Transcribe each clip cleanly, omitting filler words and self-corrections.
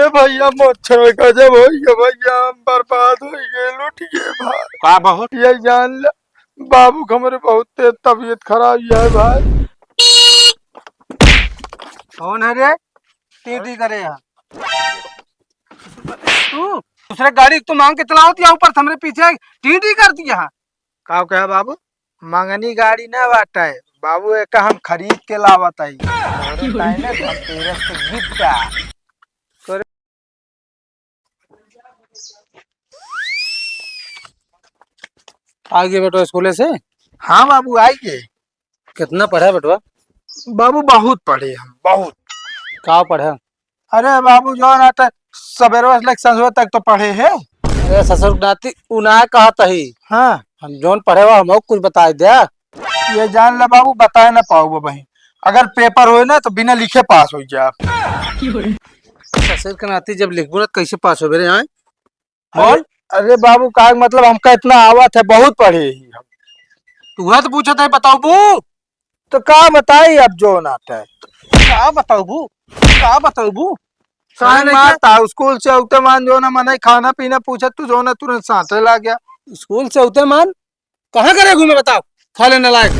अरे भैया मच्छर गजब हो गया भैया, हम बर्बाद हो गए, लुट गए भाई। का बहुत ये जान ले बाबू के हमारे बहुत तेज तबीयत खराब है भाई। कौन है रे? टीटी करे यहाँ तू दूसरे गाड़ी तू मांग के चलाओ या ऊपर हमरे पीछे टीटी करती यहाँ। का कहे बाबू, मंगनी गाड़ी न बाटा है बाबू, एक हम खरीद के लावत है धनतेरस के गिफ्ट करे। आ गए बेटवा स्कूले से? हाँ बाबू आइए। कितना पढ़ा बेटवा? बाबू बहुत पढ़े हम, बहुत। का पढ़ा? अरे बाबू जो ना सवेरे से संजो तक तो पढ़े है। अरे ससुर नाती उनाय कहा तही। हाँ हम जोन पढ़े हुआ हम कुछ बता दिया। ये जान ले बाबू, बता ना पाओ भाई, अगर पेपर हो ना तो बिना लिखे पास हो जाए आप। ससुर के नाती जब लिखबो ना कैसे पास हो मेरे यहाँ? अरे, अरे बाबू का मतलब हमका इतना आवत है, बहुत पढ़े ही हम। तू तो पूछा था बताओ बू। तो का बताई अब जो नाता है। का बताओ बू, का बताओ बू। मारता स्कूल से उठते मान जो ना मना खाना पीना पूछा तू जो ना तुरंत साथे ला गया। स्कूल से उतर मान कहाँ करे घूमे बताओ साले नलायक।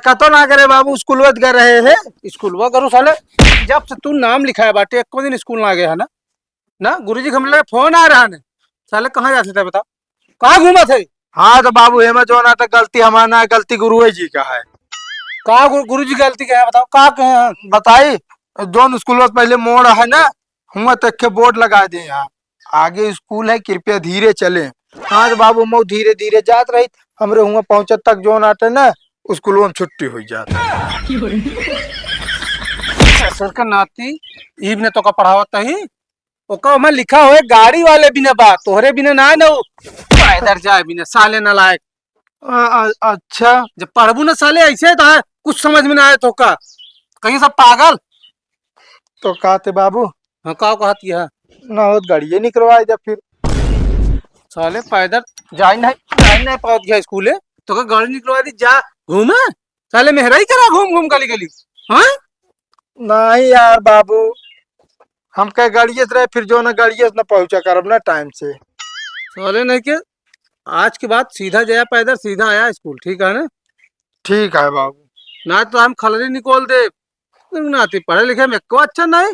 कतो ना करे बाबू, स्कूल गए रहे है। स्कूल करूँ साले, जब से तू नाम लिखा है बाटे एक दिन स्कूल ना गया है ना गुरुजी के हमले फोन आ रहा है साले कहाँ जाते थे बताओ, कहाँ घूमा थे? हाँ तो बाबू हेमा जो ना तो गलती हमारा, गलती गुरु जी का है। कहाँ गुरुजी की गलती क्या है बताओ, कहाँ कहे बताई जोन स्कूल पहले मोड़ है ना, हुआ तक के बोर्ड लगा दे यहाँ आगे स्कूल है, कृपया धीरे चले। हाँ तो बाबू मैं धीरे धीरे जात रही, हमरे हुआ पहुंचत तक जोन आते ना स्कूल में छुट्टी हो जाती। सर का नाती ईब ने तो का पढ़ावत ही ओका में लिखा हुए गाड़ी वाले बिना बात तोहरे बिना ना न इधर जाए बिना साले न लायक। अच्छा जब पढ़बू ना साले ऐसे तो है कुछ समझ में ना आए तो का कहीं सब पागल तो कहते बाबू। हाँ का कहती है ना हो गाड़िए निकलवाए जब फिर साले पैदल जा नहीं पाओ गया स्कूले तो का गाड़ी निकलवा दी जा घूमे साले मेहरा ही करा घूम घूम गली गली। हाँ नहीं यार बाबू, हम कह गाड़िए से रहे फिर जो ना गाड़िए से ना पहुंचा करब ना टाइम से। साले नहीं के आज के बाद सीधा जाया पैदल सीधा आया स्कूल, ठीक है ना? ठीक है बाबू। ना तो हम खलरी निकोल दे नाती पढ़े लिखे में को अच्छा नहीं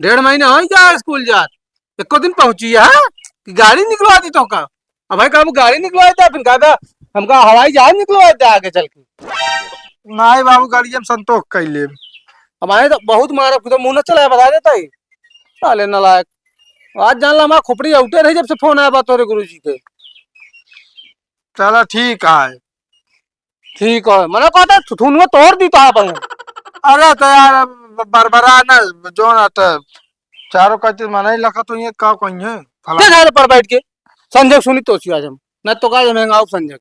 1.5 महीना हो गया स्कूल जात एको दिन पहुंची है कि गाड़ी निकलवा दी तो का। अब भाई काबू गाड़ी निकलवा था फिर कहता हमका हवाई जहाज निकलवा था आगे चल के। नहीं बाबू गाड़िए में संतोष कैले हमारे तो बहुत मारा तो मुंह न चला बता देता ही साले नलायक। आज जान ला हमारा खोपड़ी उठे रही जब से फोन आया बात गुरु जी के। चलो ठीक है। ठीक है मैंने कहता थुथुन में तोड़ दी तो आप अरे तो यार बरबरा ना जो ना तो चारों का चीज मना ही लगा तो ये का कोई है क्या पर बैठ के संजय सुनी तो आज हम न तो का महंगा संजय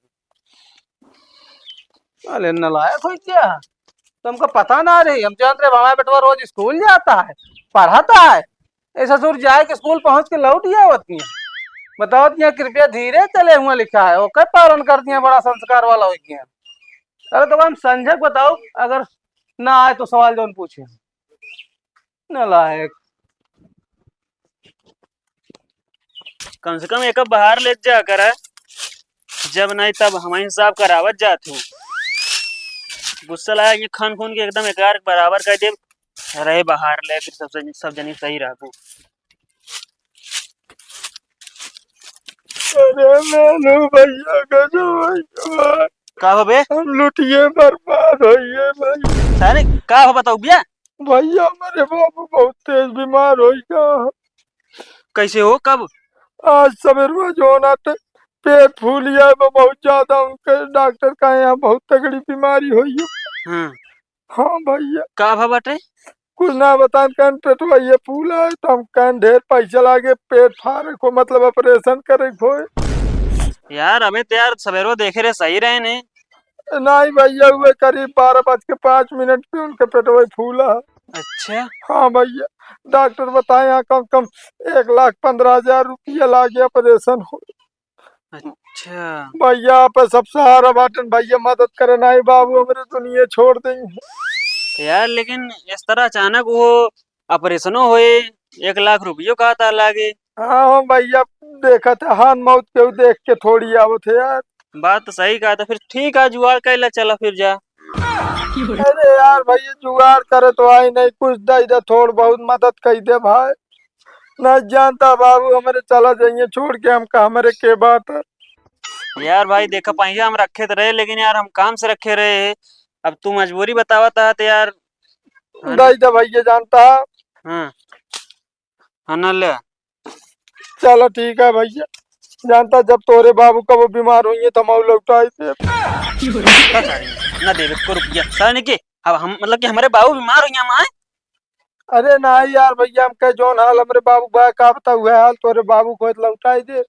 अरे नलायक हो क्या तुमको पता ना रही हम जानते हमारा बेटवा रोज स्कूल जाता है पढ़ाता है ऐसा सुर जाए कि स्कूल पहुंच के लौट गया होती है बताओ दिया कृपया धीरे चले हुआ लिखा है वो कई पालन कर दिया बड़ा संस्कार वाला हो गया। अरे तो हम संजय बताओ अगर ना आए तो सवाल जौन पूछे नलायक। कम से कम एक बाहर ले जा कर जब नहीं तब हमारे हिसाब करावत जात हूँ। गुस्सा लाया ये खान खून के एकदम एकार बराबर कर दे रहे बाहर ले फिर सब जनी सही रहू। अरे मैनू भैया गजब का हो बे हम लुटिए बर्बाद होइए भाई। सारे का हो बताओ भैया भैया मेरे बाबू बहुत तेज बीमार हो गया। कैसे हो कब? आज सवेरे जो ना पेट फूल गया बहुत ज्यादा, उनके डॉक्टर का यहाँ बहुत तगड़ी बीमारी हुई है। हाँ भैया का भा बटे कुछ ना बता कहन पेट भैया फूला है तो हम कहन ढेर पैसा लागे पेट फाड़े को मतलब ऑपरेशन करे को। यार हमें तो यार सवेरो देखे रहे सही रहे ने। नहीं भैया हुए करीब 12:05 पे उनके पेट वही फूला है। अच्छा हाँ भैया डॉक्टर बताए यहाँ कम कम 1,15,000 रुपया लागे ऑपरेशन हो। अच्छा भैया आप सब सहारा बाटन भैया मदद करे नहीं बाबू हमारे दुनिया छोड़ देंगे। यार लेकिन इस तरह अचानक वो ऑपरेशनो होए 1 लाख रुपयो कहा था लागे। हाँ भैया, देखा था हाथ मौत के देख के थोड़ी आवत है यार। बात तो सही कहा था, फिर ठीक है जुगाड़ कैला चला फिर जा। अरे यार भैया, जुगाड़ करे तो आई नहीं, कुछ दे दे, थोड़ बहुत मदद कर दे भाई। न जानता बाबू, हमारे चला जाइए छोड़ के, हमका हमारे के बात है। यार भाई देखा पैसा हम रखे तो रहे, लेकिन यार हम काम से रखे रहे। अब तू मजबूरी बतावा था तो यार। हाँ दे दे भैया, जानता है। हाँ हाँ न ले। चलो ठीक है भैया, जानता जब तोरे बाबू का वो बीमार हुई है तो हम लौटाई थे। ना देवे को रुपया सारे के। अब हम मतलब कि हमारे बाबू बीमार हो गया माँ। अरे नहीं यार भैया, हम कह जोन हाल हमारे बाबू भाई का बता हुआ हाल तोरे बाबू को लौटाई दे।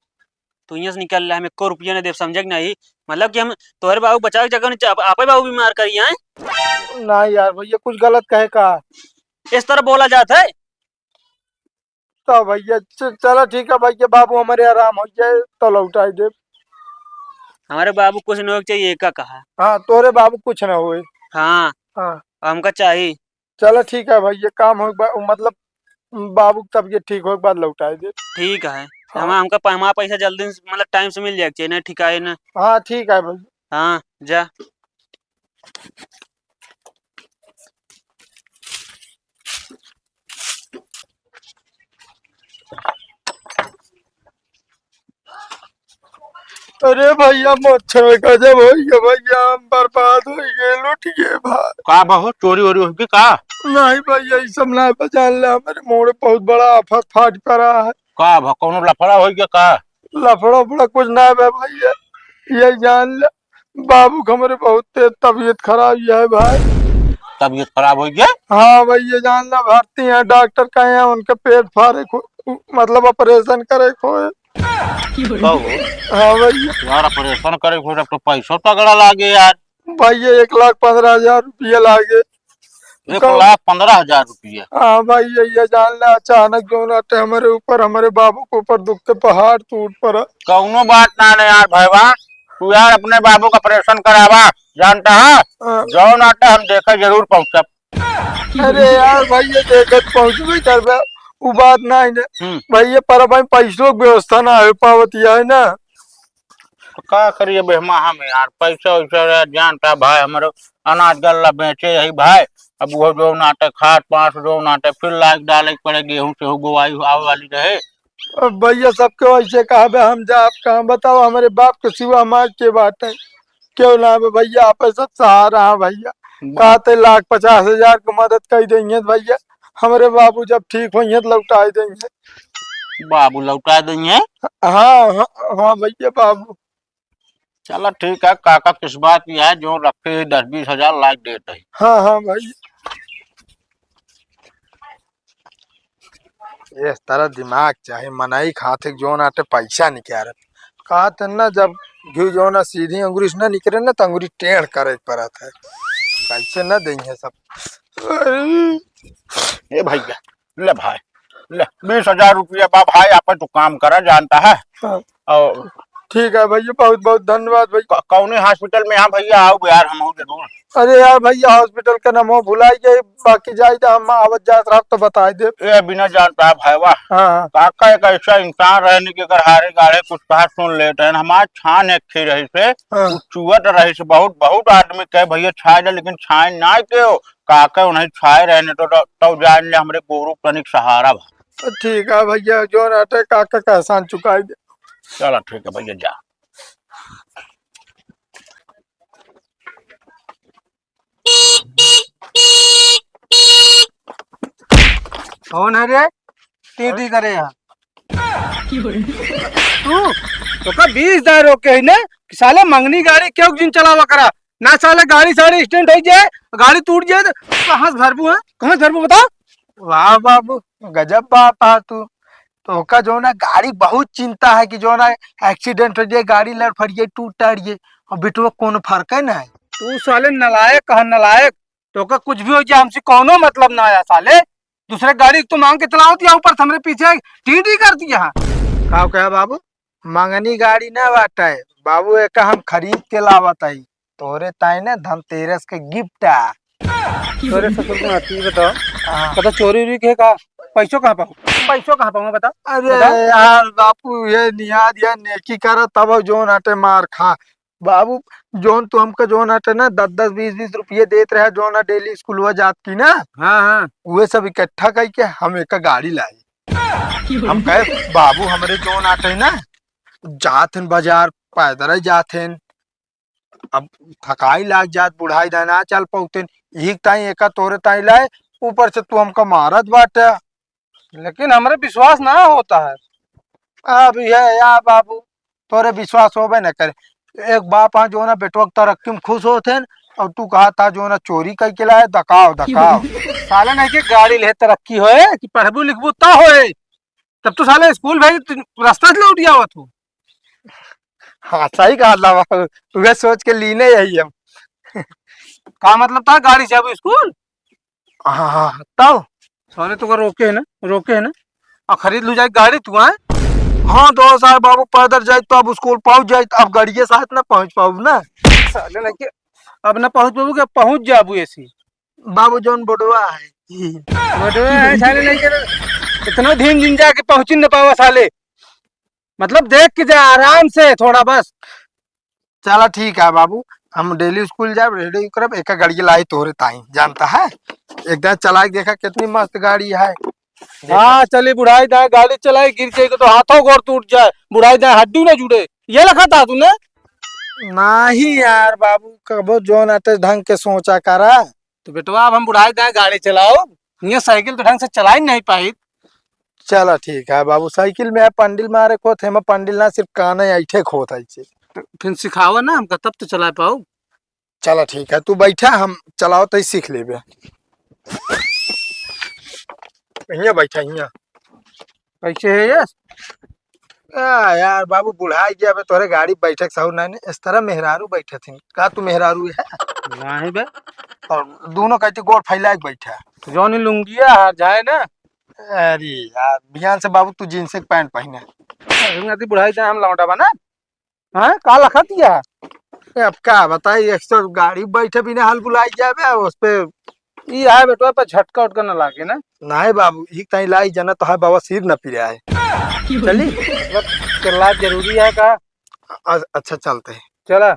तू यहाँ से निकल रहा है, हमें को रुपया नहीं दे, समझे कि नहीं? मतलब कि हम तोहरे बाबू बचा के जगह नहीं, आप ही बाबू बीमार करिए हैं। नहीं यार भैया, कुछ गलत कहे का। इस तरह बोला जाता है? तो भैया चलो ठीक है भैया, बाबू हमारे आराम हो जाए तो लौटाई दे। हमारे बाबू कुछ नहीं चाहिए का कहा। हाँ, तोरे बाबू कुछ ना हुए। हाँ हाँ हमका चाहिए। चलो ठीक है भैया, काम हो मतलब बाबू की तबीयत ठीक हो के बाद लौटाई दे। ठीक है। हाँ। हमारा पैसा जल्दी मतलब टाइम से मिल जाए चाहिए ना, ठीक है ना? हाँ ठीक है भैया। हाँ जा। अरे भैया, मच्छर गजब हो गया भैया, हम बर्बाद हो गए, लुट गए भाई। का बहुत चोरी वोरी होगी का? नहीं भैया, ये सब ना बचान ले, हमारे मोड़ बहुत बड़ा आफत फाट पड़ा है। का कौनो लफड़ा हो गया का? लफड़ा फड़ा कुछ ना है भैया, ये जान ले, बाबू का हमारे बहुत तेज तबीयत खराब है भाई। तबीयत खराब हो गया? हाँ भैया, जान ले, भर्ती है, डॉक्टर कहे हैं उनके पेट फाड़े मतलब ऑपरेशन करे को है। हाँ भैया। यार ऑपरेशन करे फिर अब तो पैसा तगड़ा लागे यार। भैया 1,15,000 रुपया लागे। 1,15,000 रुपया? हाँ भैया, ये जान ले, अचानक जो नाटे हमारे ऊपर, हमारे बाबू के ऊपर दुख के पहाड़ टूट पड़ा। कौनो बात ना है यार भाईवा, तू यार अपने बाबू का ऑपरेशन करावा, जानता है हाँ। जो नाटे हम देखे जरूर पहुंचब। अरे यार भैया, देखत पहुंचबे करबे, वो बात ना है ना भैया, पर भाई पैसों की व्यवस्था ना हो पावत है ना। तो का करिए बेहमा हम यार, पैसा वैसा जानता भाई, हमारे अनाज गल्ला बेचे यही भाई। अब वो जो नाटे खाद पांच जो नाटे फिर लाग डाले के पड़े, गेहूं से गुवाई आवे वाली रहे। अब भैया सबके वैसे कहा बे, हम जा आप कहाँ बताओ, हमारे बाप के सिवा हमारे के बात है क्यों ना बे भैया, आप सब सहारा है भैया। कहते 1,50,000 की मदद कर देंगे भैया, हमारे बाबू जब ठीक होंगे तो लौटा देंगे। बाबू लौटा देंगे? हाँ हाँ हाँ भैया, बाबू। चलो ठीक है, काका किस बात की है, जो रखे 10-20 हजार लाख देते है। हाँ हाँ भैया। ये तरह दिमाग चाहे, मनाई खाते जो नाटे पैसा निकाल कहा था ना, जब घी जो ना सीधी अंगुरी ना निकले ना तो अंगुरी टेढ़ करे पड़ा था, पैसे न देंगे सब। ए भैया ले भाई, ले 20,000 रुपया बा भाई, आप तो काम करा जानता है। हाँ। और ठीक है भैया, बहुत बहुत धन्यवाद भैया। कौने हॉस्पिटल में यहाँ भैया आओ यार, हम जरूर। अरे यार भैया, हॉस्पिटल का नाम भुलाई गए, बाकी जाए तो हम आवत जात रहा तो बता दे। ये बिना जानता है भाई वाह। हाँ काका एक ऐसा इंसान रहने के अगर हारे गाड़े कुछ कहा सुन लेते हैं, हमारे छान एक थी रही से हाँ। चुअत रही से, बहुत बहुत आदमी कहे भैया छाए दे, लेकिन छाए ना के हो काका उन्हें छाए रहने तो जान ले हमारे गुरु तनिक सहारा भा। ठीक है भैया, जो नाटे काका का एहसान चुकाई दे। चलो ठीक है भैया जा। कौन है रे टीटी करे यहाँ? तू तो का 20,000 रोके है ना कि साले मंगनी गाड़ी क्यों जिन चलावा करा ना, साले गाड़ी साड़ी स्टैंड हो जाए, गाड़ी टूट जाए तो कहाँ से भरबू है, कहाँ से भरबू बता। वाह बाबू, गजब बात है तू तो का जो ना, गाड़ी बहुत चिंता है कि जो ना एक्सीडेंट हो जाए, गाड़ी लड़ फड़िए टूट टाड़िए, और बिटुआ कोनो फर्क है ना। तू साले नलायक कहा नलायक, तो का कुछ भी हो जाए हमसे कोनो मतलब ना आया साले, दूसरे गाड़ी तो मांग के चलाओ या ऊपर से हमरे पीछे टीटी करती यहाँ। का कहा बाबू, मंगनी गाड़ी ना बाटा है बाबू, एक हम खरीद के लावत है तोरे ताई ने धनतेरस के गिफ्ट है। तोरे ससुर को आती बताओ, हाँ। पता चोरी उरी के का? पैसों कहाँ पाऊँ बता। अरे बता। यार बापू ये नियाद या नेकी करा तब जोन आटे मार खा बाबू। जोन तू हमको जोन आटे ना 10-10 20-20 रुपये देते रहे जोन डेली स्कूल जात की ना, हाँ हाँ। वे सब इकट्ठा करके हम एक गाड़ी लाई। हम कहे बाबू हमरे जोन आटे ना जात हन बाजार पैदल जात हन, अब थकाई लाग जात बुढ़ाई दा ना चल पौतेन, यही ताई एका तोरे ताई लाए, ऊपर से तू हमका मारत बाटे। लेकिन हमारे विश्वास ना होता है। अब ये या बाबू तोरे विश्वास होबे न करे। एक बाप जो ना बेटवा के तरक्की में खुश होते हैं और तू कहा था जो ना चोरी करके लाए दकाव दकाव। साले नहीं के गाड़ी ले तरक्की होए कि पढ़बू लिखबू ता होए। तब तो साले स्कूल भाई रास्ता से लौट गया तू। हाँ सही कहा था बाबू, वे सोच के लीने यही हम। का मतलब था गाड़ी से अब स्कूल? हाँ हाँ तब साले तो रोके है ना और खरीद लू जाए गाड़ी तू आए। हाँ दो साल बाबू पैदल जाए तो अब स्कूल पहुंच जाए, अब गाड़िए साथ ना पहुंच पाऊ ना। साले नहीं के अब ना पहुंच पाबू, अब पहुंच जाबू ऐसी। बाबू जोन बुढ़वा है साले नहीं के इतना धीन दिन जाके पहुंच ही न पावा साले। मतलब देख के जा आराम से थोड़ा बस। चला ठीक है बाबू, हम डेली स्कूल जाए रेडी करब, एक गाड़ी लाई तोरे ताई जानता है। एक दिन चला के देखा कितनी मस्त गाड़ी है। हाँ चली बुढ़ाई दाए गाड़ी चलाई गिर जाए तो हाथों गोड़ टूट जाए, बुढ़ाई दाए हड्डी ना जुड़े, ये लिखा था तूने। नहीं यार बाबू कबो जोन आते ढंग के सोचा करा। तो बेटवा अब हम बुढ़ाई दाए गाड़ी चलाओ, ये साइकिल तो ढंग से चला ही नहीं पाई। चला ठीक है बाबू, साइकिल में पंडिल मारे खोत है, पंडिल ना सिर्फ काने ऐठे खोत है। फिर सिखावा ना हमका तब तो चला पाओ। चला ठीक है तू बैठा, हम चलाओ तो सीख लेबे। यहाँ बैठा यहाँ। कैसे है ये? यार बाबू बुढ़ाई गया बे, तोरे गाड़ी बैठक सहू नहीं, इस तरह मेहरारू बैठे थे का तू मेहरारू है? नहीं बे, और दोनों कहते गोड़ फैला के बैठा। तो जौन लुंगिया हार जाए ना। अरे यार बिहान से बाबू तू जींस के पैंट पहने। बुढ़ाई दाए हम लौटा बना हाँ का लखा दिया। अब क्या बताई, एक तो गाड़ी बैठे बिना हल बुलाई जाबे उस पे। ये है बेटवा पे झटका उटका न लागे ना। नहीं बाबू ही कहीं लाई जाना तो है बाबा सिर न पिरा है। चली मतलब चलना जरूरी है का। अच्छा चलते हैं। चला